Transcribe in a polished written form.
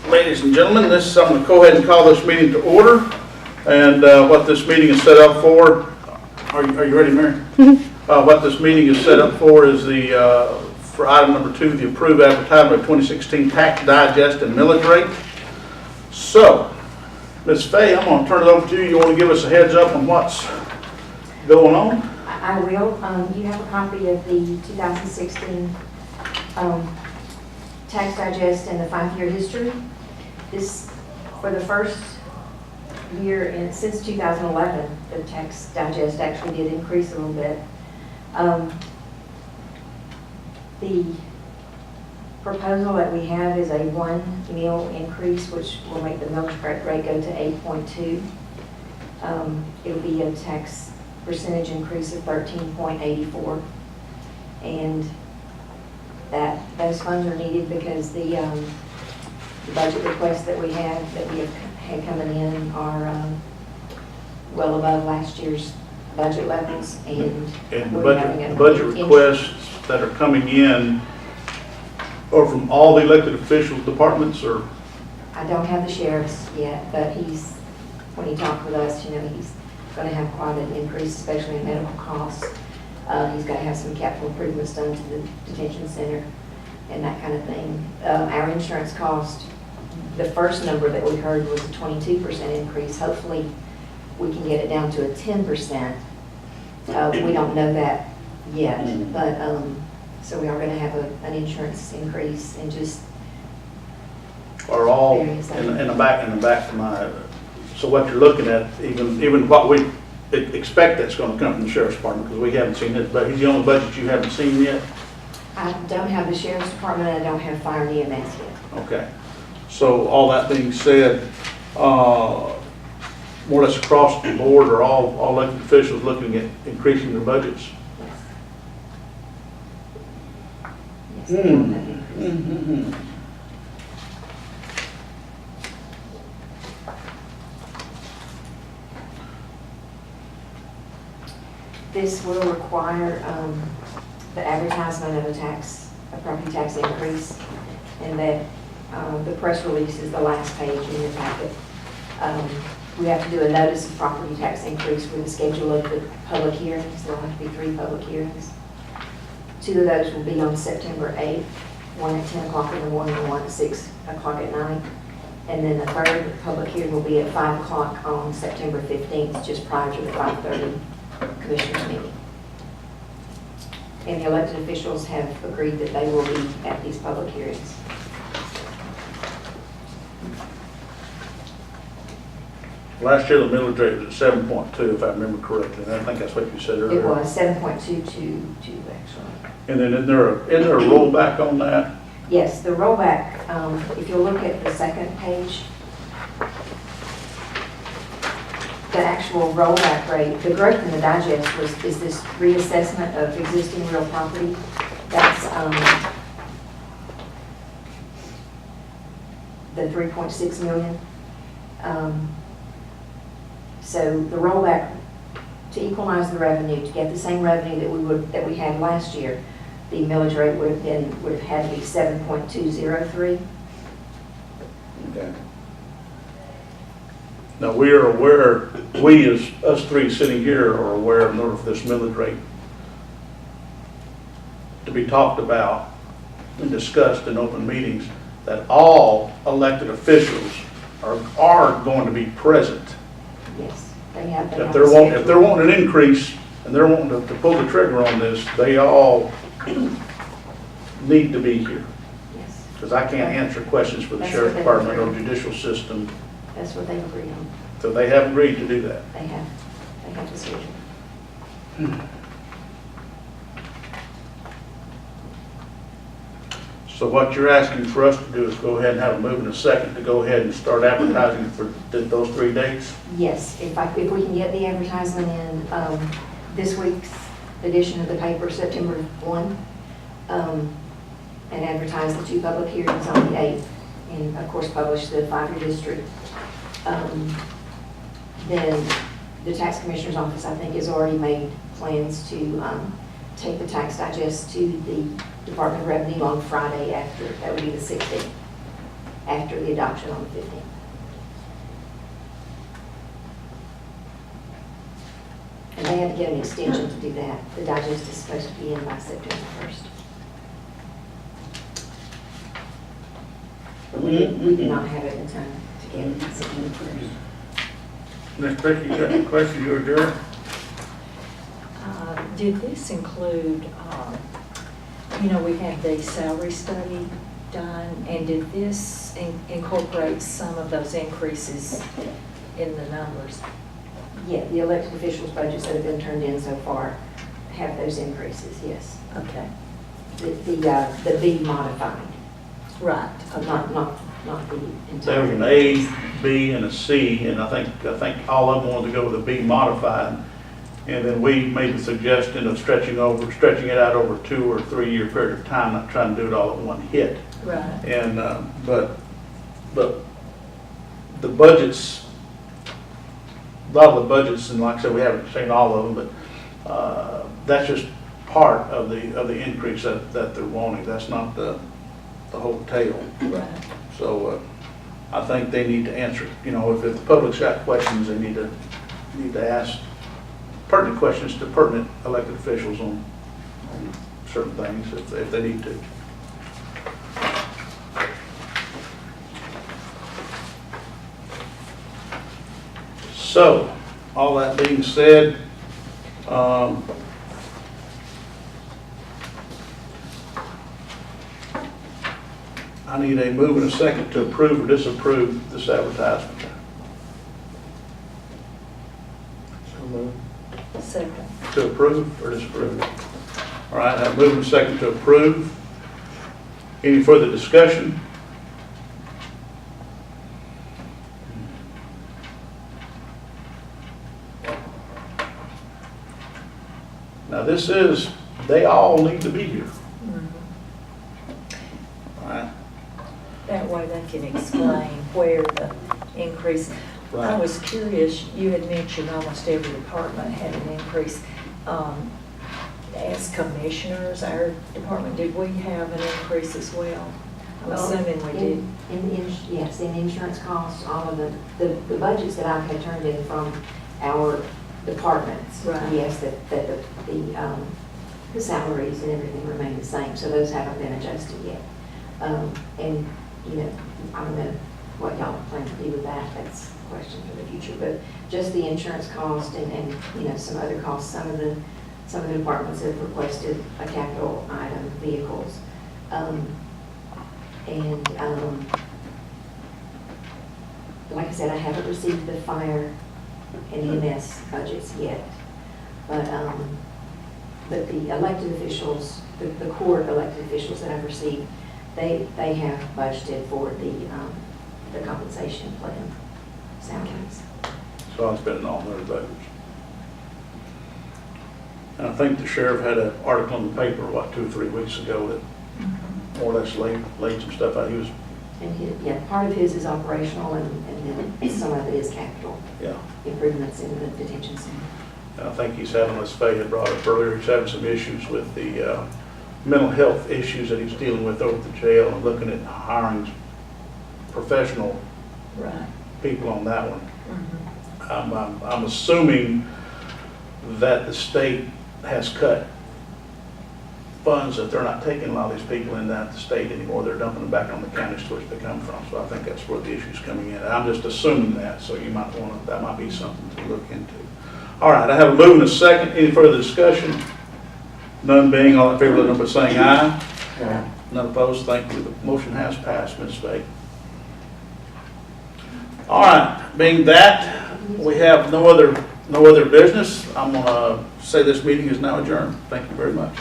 Ladies and gentlemen, I'm going to go ahead and call this meeting to order. And what this meeting is set up for, are you ready, Mary? What this meeting is set up for is for item number 2, the approved advertisement of 2016 tax digest and millage rate. So, Ms. Fay, I'm going to turn it over to you. You want to give us a heads up on what's going on? I will. You have a copy of the 2016 tax digest and the 5-year history. This, for the first year since 2011, the tax digest actually did increase a little bit. The proposal that we have is a 1 mil increase, which will make the millage rate go to 8.2. It'll be a tax percentage increase of 13.84, and those funds are needed because the budget requests that we have had coming in are well above last year's budget levels, and the budget requests that are coming in are from all the elected officials departments, or? I don't have the sheriff's yet, but when he talked with us, he's going to have quite an increase, especially in medical costs. He's got to have some capital improvements done to the detention center and that kind of thing. Our insurance cost, the first number that we heard was a 22% increase. Hopefully we can get it down to a 10%. We don't know that yet, but so we are going to have an insurance increase, and just are all in the back of my. So what you're looking at, even what we expect that's going to come from the sheriff's department, because we haven't seen it, but he's the only budget you haven't seen yet. I don't have the sheriff's department. I don't have fire and EMS yet. Okay. So all that being said, more or less across the board, are all elected officials looking at increasing their budgets? Yes. Yes. This will require the advertisement of a property tax increase, and that the press release is the last page in your packet. We have to do a notice of property tax increase with the schedule of the public hearings. There will have to be 3 public hearings. 2 of those will be on September 8th, one at 10 o'clock in the morning and one at 6 o'clock at night. And then the 3rd public hearing will be at 5 o'clock on September 15th, just prior to the 5:30 commissioners meeting. And the elected officials have agreed that they will be at these public hearings. Last year the millage rate was at 7.2, if I remember correctly, and I think that's what you said earlier. It was 7.222 actually. And then isn't there a rollback on that? Yes, the rollback, if you look at the second page, the actual rollback rate, the growth in the digest is this reassessment of existing real property. That's the 3.6 million. So the rollback, to equalize the revenue, to get the same revenue that we had last year, the millage rate would have had to be 7.203. Okay. Now we are aware, us 3 sitting here are aware of this millage rate to be talked about and discussed in open meetings, that all elected officials are going to be present. Yes, they have. If they're wanting an increase and they're wanting to pull the trigger on this, they all need to be here. Yes. Because I can't answer questions for the That's sheriff what they department or agree. judicial system. That's what they've agreed on. So they have agreed to do that. They have the schedule. So what you're asking for us to do is go ahead and have a move in a second to go ahead and start advertising for those 3 dates? Yes, if we can get the advertisement in this week's edition of the paper, September 1, and advertise the 2 public hearings on the 8th, and of course publish the 5-year history. Then the tax commissioner's office, I think, has already made plans to take the tax digest to the Department of Revenue on Friday after. That would be the 16th. after the adoption on the 15th. And they had to get an extension to do that. The digest is supposed to be in by September 1st. But we did not have it in time to get it in September 1st. Ms. Becky, you got any questions, you or Jared? Did this include, we had the salary study done, and did this incorporate some of those increases in the numbers? Yeah, the elected officials' budgets that have been turned in so far have those increases, yes. Okay, The B modified, right, not the There was an entire. A, B, and a C, and I think all of them wanted to go with a B modified. And then we made the suggestion of stretching it out over a 2 or 3 year period of time, not trying to do it all at one hit. right. And, but the budgets, a lot of the budgets, and like I said, we haven't seen all of them, but that's just part of the increase that they're wanting. That's not the whole tale. Right. So I think they need to answer, if the public's got questions, they need to ask pertinent questions to pertinent elected officials on certain things if they need to. So, all that being said, I need a move and a second to approve or disapprove this advertisement. So moved. Second. To approve or disapprove? All right, I have moved and second to approve. Any further discussion? Now this is, they all need to be here. Mhm. All right. That way they can explain where the increase. I Right. was curious, you had mentioned almost every department had an increase. As commissioners, our department, did we have an increase as well? I'm assuming we did. Yes, in insurance costs, all of the budgets that I've had turned in from our departments. Right. Yes, that the salaries and everything remain the same, so those haven't been adjusted yet. And, I don't know what y'all plan to do with that, that's a question for the future, but just the insurance cost and some other costs, some of the departments have requested a capital item, vehicles. Like I said, I haven't received the fire and EMS budgets yet, but the elected officials, the court elected officials that I've received, they have budgeted for the compensation plan salaries. So I'm spending all their budgets. And I think the sheriff had an article in the paper, 2 or 3 weeks ago that more or less laid some stuff out. He was, And part of his is operational and then some of it is capital yeah. improvements in the detention center. And I think he's having, as Faye had brought up earlier, he's having some issues with the mental health issues that he's dealing with over at the jail and looking at hiring professional Right. people on that one. Mhm. I'm assuming that the state has cut funds, that they're not taking a lot of these people in that the state anymore. They're dumping them back on the counties to which they come from. So I think that's where the issue's coming in. I'm just assuming that, so you might want to, that might be something to look into. All right, I have a move and a second. Any further discussion? None being, all in favor, let it know by saying aye. Aye. None opposed, thank you. The motion has passed, Ms. Faye. All right, being that, we have no other business, I'm going to say this meeting is now adjourned. Thank you very much.